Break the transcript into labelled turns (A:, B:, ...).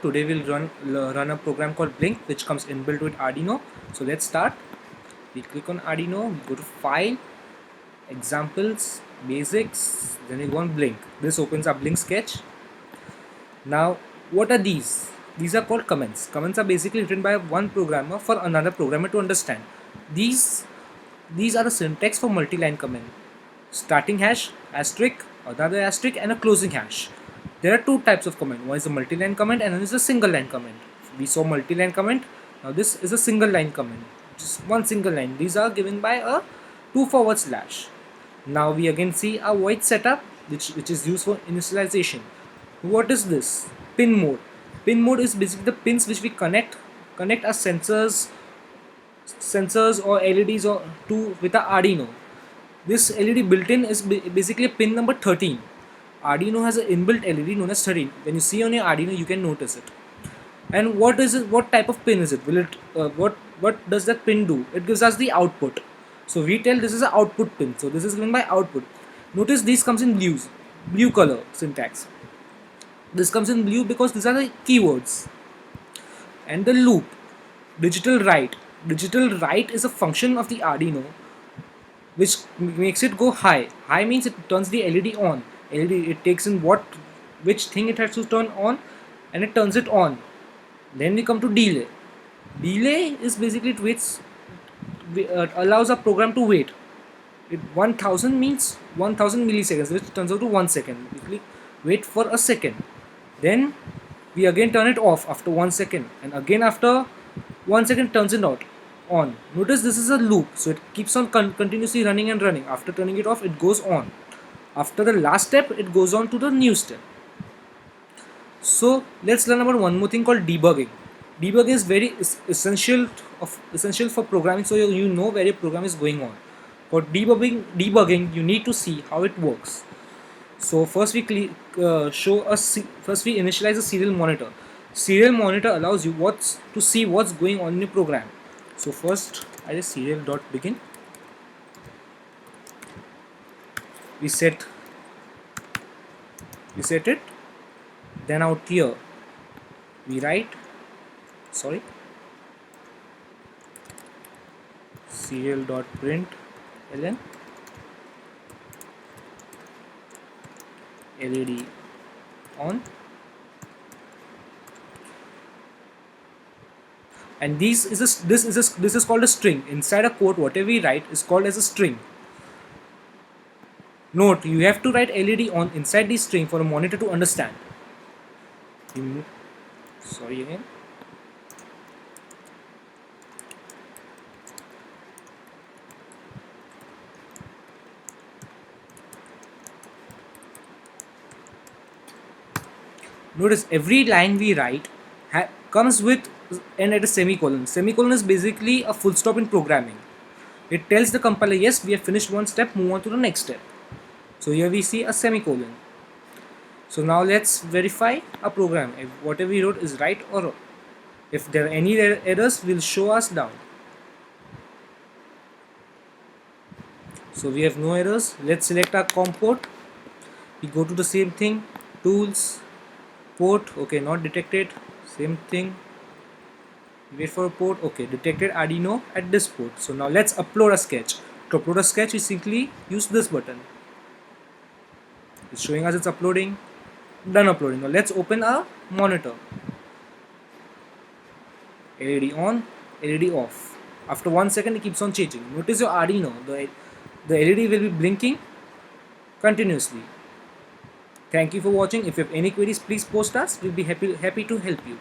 A: Today we'll run a program called Blink, which comes inbuilt with Arduino. So let's start. We click on Arduino, we go to File, Examples, Basics, then we go on Blink. This opens up Blink Sketch. Now, what are these? These are called comments. Comments are basically written by one programmer for another programmer to understand. These these are the syntax for multi-line comment. Starting hash, asterisk, another asterisk, and a closing hash. There are two types of comment. One is a multi-line comment and one is a single line comment. We saw multi-line comment. Now this is a single line comment. Just one single line. These are given by a 2/. Now we again see a void setup which is used for initialization. What is this? Pin mode. Pin mode is basically the pins which we connect our sensors or LEDs or to with the Arduino. This LED built-in is basically pin number 13. Arduino has an inbuilt LED known as 13. When you see on your Arduino, you can notice it. And what is it? What type of pin is it? Will it? What does that pin do? It gives us the output. So we tell this is an output pin. So this is given by output. Notice these comes in blue color syntax. This comes in blue because these are the keywords. And the loop, digital write. Digital write is a function of the Arduino which makes it go high. High means it turns the LED on. LED, it takes in which thing it has to turn on and it turns it on. Then we come to delay. Delay is basically it waits, allows a program to wait. 1000 means 1000 milliseconds, which turns out to 1 second. Basically, wait for a second. Then we again turn it off after 1 second, and again after 1 second turns it on. Notice this is a loop, so it keeps on continuously running and running. After turning it off, it goes on. After the last step, it goes on to the new step. So let's learn about one more thing called debugging. Debugging is very essential for programming, so you know where your program is going on. For debugging, you need to see how it works. So first we first we initialize a serial monitor. Serial monitor allows you to see what's going on in your program. So first I just serial.begin. We set it. Then out here we write serial.println LED on, and this is called a string. Inside a quote, whatever we write is called as a string. Note, you have to write LED on inside the string for a monitor to understand. Sorry again. Notice every line we write comes with end at a semicolon. Semicolon is basically a full stop in programming. It tells the compiler, yes, we have finished one step, move on to the next step. So here we see a semicolon. So now let's verify a program. If whatever we wrote is right or wrong. If there are any errors, will show us down. So we have no errors. Let's select our COM port. We go to the same thing, tools, port, okay, not detected, same thing, wait for a port, okay, detected Arduino at this port. So now let's upload a sketch. To upload a sketch, we simply use this button. It's showing us it's uploading. Done uploading. Now let's open our monitor. LED on, LED off. After 1 second, it keeps on changing. Notice your Arduino, the LED will be blinking continuously. Thank you for watching. If you have any queries, please post us. We'll be happy to help you.